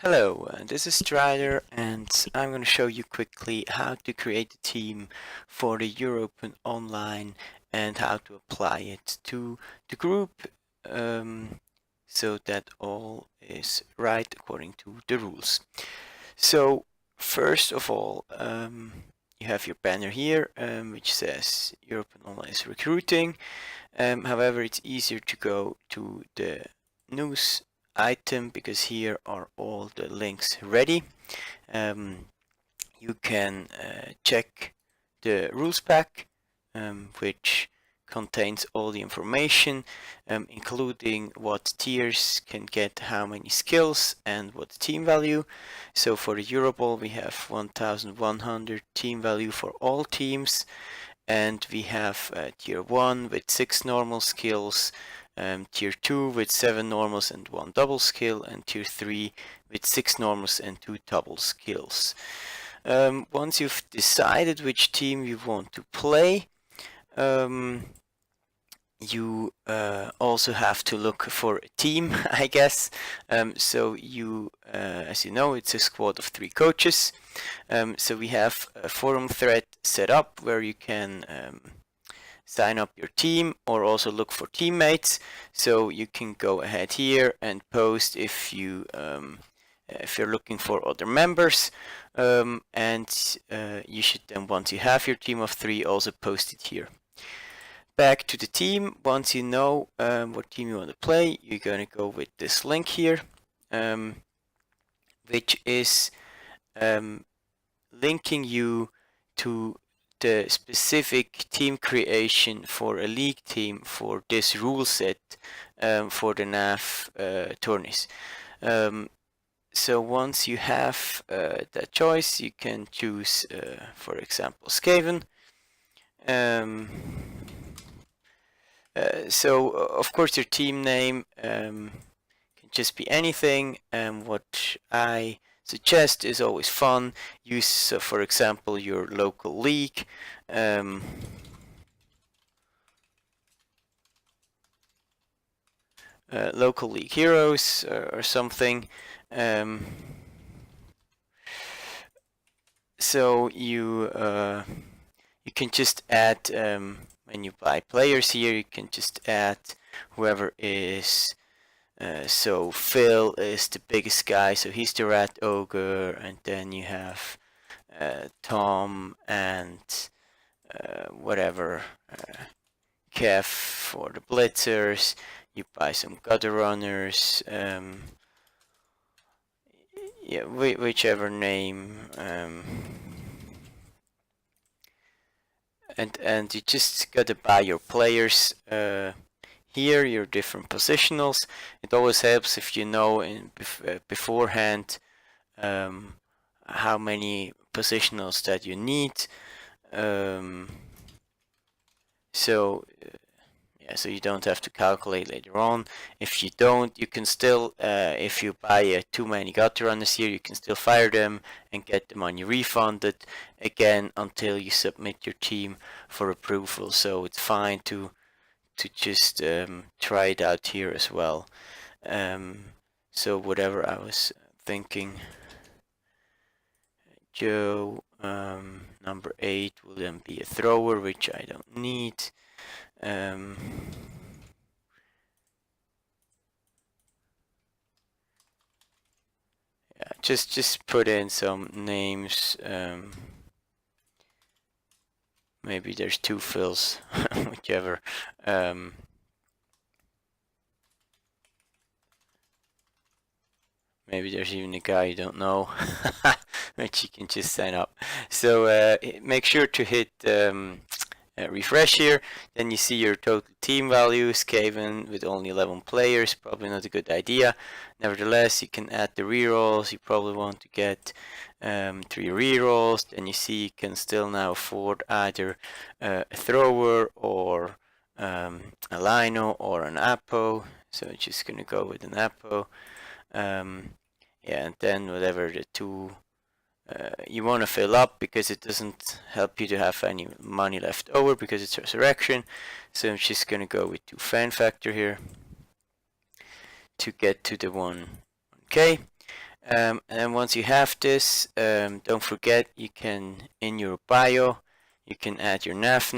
Hello, this is Strider, and I'm going to show you quickly how to create a team for the Europen Online and how to apply it to the group so that all is right according to the rules. So first of all, you have your banner here which says Europen Online is recruiting. However, it's easier to go to the news item because here are all the links ready. You can check the rules pack, which contains all the information, including what tiers can get how many skills and what team value. So for the Euroball we have 1100 team value for all teams, and we have tier 1 with 6 normal skills, tier 2 with 7 normals and 1 double skill, and tier 3 with 6 normals and 2 double skills. Once you've decided which team you want to play, you also have to look for a team, I guess. So you, as you know, it's a squad of 3 coaches. So we have a forum thread set up where you can sign up your team or also look for teammates. So you can go ahead here and post if you're looking for other members, and you should then, once you have your team of 3, also post it here. Back to the team. Once you know what team you want to play, you're going to go with this link here, which is linking you to the specific team creation for a league team for this rule set for the NAF tourneys. So once you have that choice, you can choose, for example, Skaven. So of course your team name can just be anything. What I suggest is always fun. Use, for example, your local league. Local league heroes or something. So you can just add, when you buy players here, you can just add whoever is. So Phil is the biggest guy, so he's the rat ogre, and then you have Tom and whatever, Kev for the blitzers. You buy some gutter runners, yeah, whichever name, and you just gotta buy your players here, your different positionals. It always helps if you know beforehand how many positionals that you need. So so you don't have to calculate later on. If you don't, you can still, if you buy too many gutter runners here, you can still fire them and get the money refunded again until you submit your team for approval. So it's fine to just try it out here as well. So whatever I was thinking, Joe, number 8 will then be a thrower, which I don't need. Yeah, just put in some names. Maybe there's 2 Phils, whichever. Maybe there's even a guy you don't know, which you can just sign up. So make sure to hit refresh here. Then you see your total team value. Skaven with only 11 players, probably not a good idea. Nevertheless, you can add the rerolls. You probably want to get 3 rerolls. Then you see you can still now afford either a thrower or a lino or an apo. So I'm just gonna go with an apo. Yeah, and then whatever the 2 you want to fill up, because it doesn't help you to have any money left over because it's resurrection. So I'm just gonna go with 2 fan factor here to get to the 1k. And then once you have this, don't forget you can, in your bio, you can add your NAV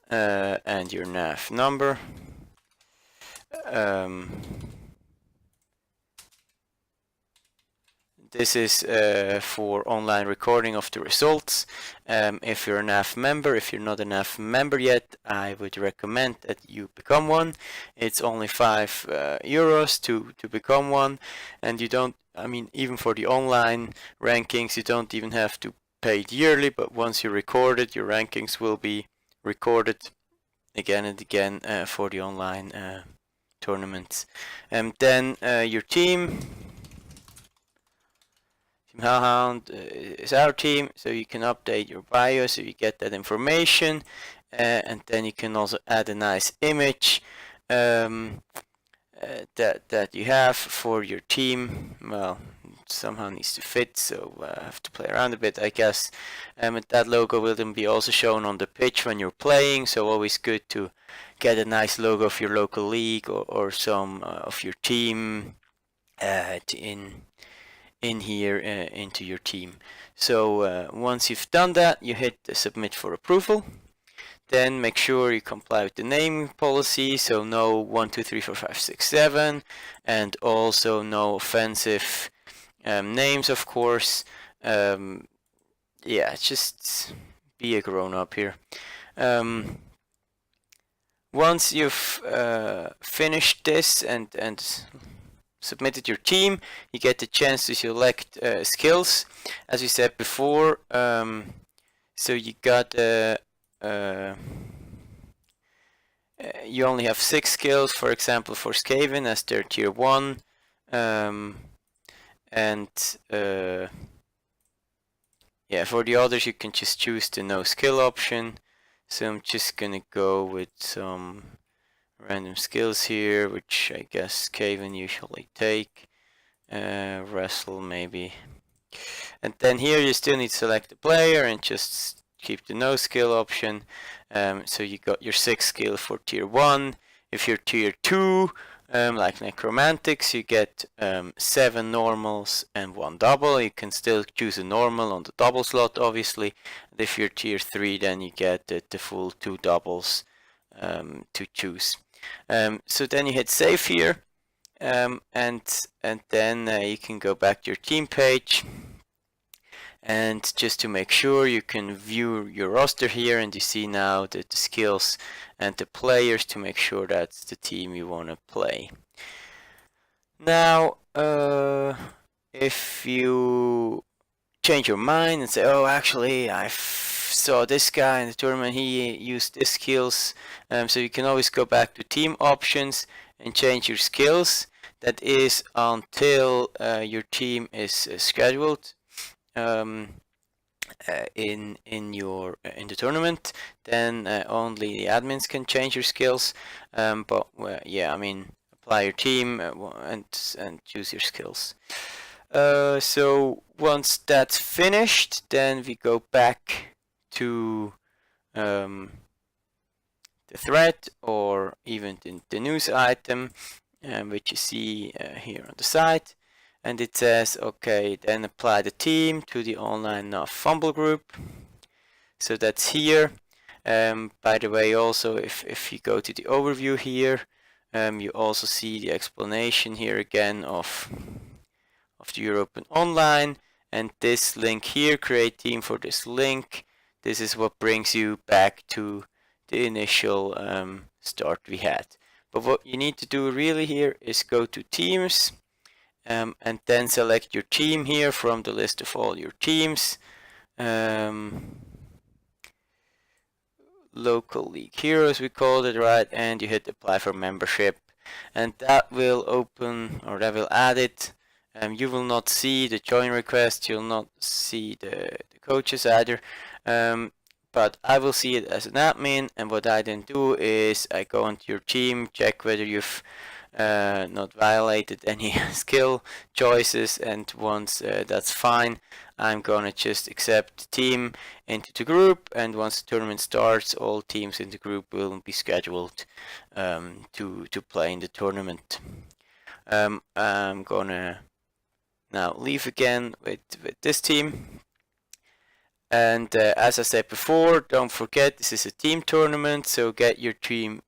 and your NAV number. This is for online recording of the results. If you're a NAV member, if you're not a NAV member yet, I would recommend that you become one. It's only €5 to become one, and you don't, I mean, even for the online rankings, you don't even have to pay it yearly, but once you record it, your rankings will be recorded again and again for the online tournaments. And then your team. Hellhound is our team, so you can update your bio so you get that information, and then you can also add a nice image that you have for your team. Well, it somehow needs to fit, so I have to play around a bit, I guess. And that logo will then be also shown on the pitch when you're playing, so always good to get a nice logo of your local league or some of your team in here into your team. So once you've done that, you hit submit for approval. Then make sure you comply with the naming policy, so no 1, 2, 3, 4, 5, 6, 7, and also no offensive names, of course. Yeah, just be a grown-up here. Once you've finished this and submitted your team, you get the chance to select skills, as we said before. So you got you only have 6 skills, for example, for Skaven, as they're tier 1, and yeah, for the others you can just choose the no skill option. So I'm just gonna go with some random skills here, which I guess Skaven usually take. Wrestle maybe. And then here you still need to select the player and just keep the no skill option. So you got your 6 skill for tier 1. If you're tier 2, like Necromantics, you get 7 normals and 1 double. You can still choose a normal on the double slot, obviously. And if you're tier 3, then you get the full 2 doubles to choose. So then you hit save here, and then you can go back to your team page. And just to make sure, you can view your roster here, and you see now the skills and the players to make sure that's the team you want to play. Now, if you change your mind and say, oh, actually, I saw this guy in the tournament, he used these skills, so you can always go back to team options and change your skills. That is until your team is scheduled in the tournament. Then only the admins can change your skills. But yeah, I mean, apply your team and choose your skills. So once that's finished, then we go back to the thread or even the news item, which you see here on the side. And it says, okay, then apply the team to the online Fumbbl group. So that's here. By the way, also, if you go to the overview here, you also see the explanation here again of the Europen Online. And this link here, create team for this link. This is what brings you back to the initial start we had. But what you need to do really here is go to teams. And then select your team here from the list of all your teams. Local League Heroes, we called it, right? And you hit apply for membership, and that will open, or that will add it. You will not see the join request, you'll not see the coaches either, but I will see it as an admin. And what I then do is I go into your team, check whether you've not violated any skill choices, and once that's fine, I'm gonna just accept the team into the group, and once the tournament starts, all teams in the group will be scheduled to play in the tournament. I'm gonna now leave again with this team. And as I said before, don't forget this is a team tournament, so get your two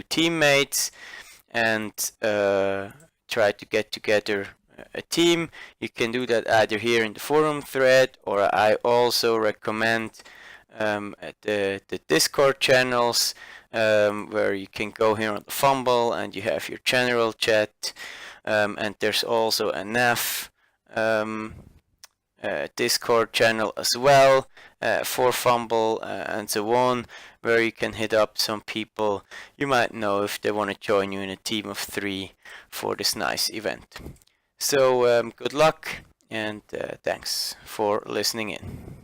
teammates and try to get together a team. You can do that either here in the forum thread, or I also recommend the Discord channels, where you can go here on the Fumbbl and you have your general chat, and there's also a NAF Discord channel as well for Fumbbl and so on, where you can hit up some people you might know if they want to join you in a team of 3 for this nice event. So good luck, and thanks for listening in.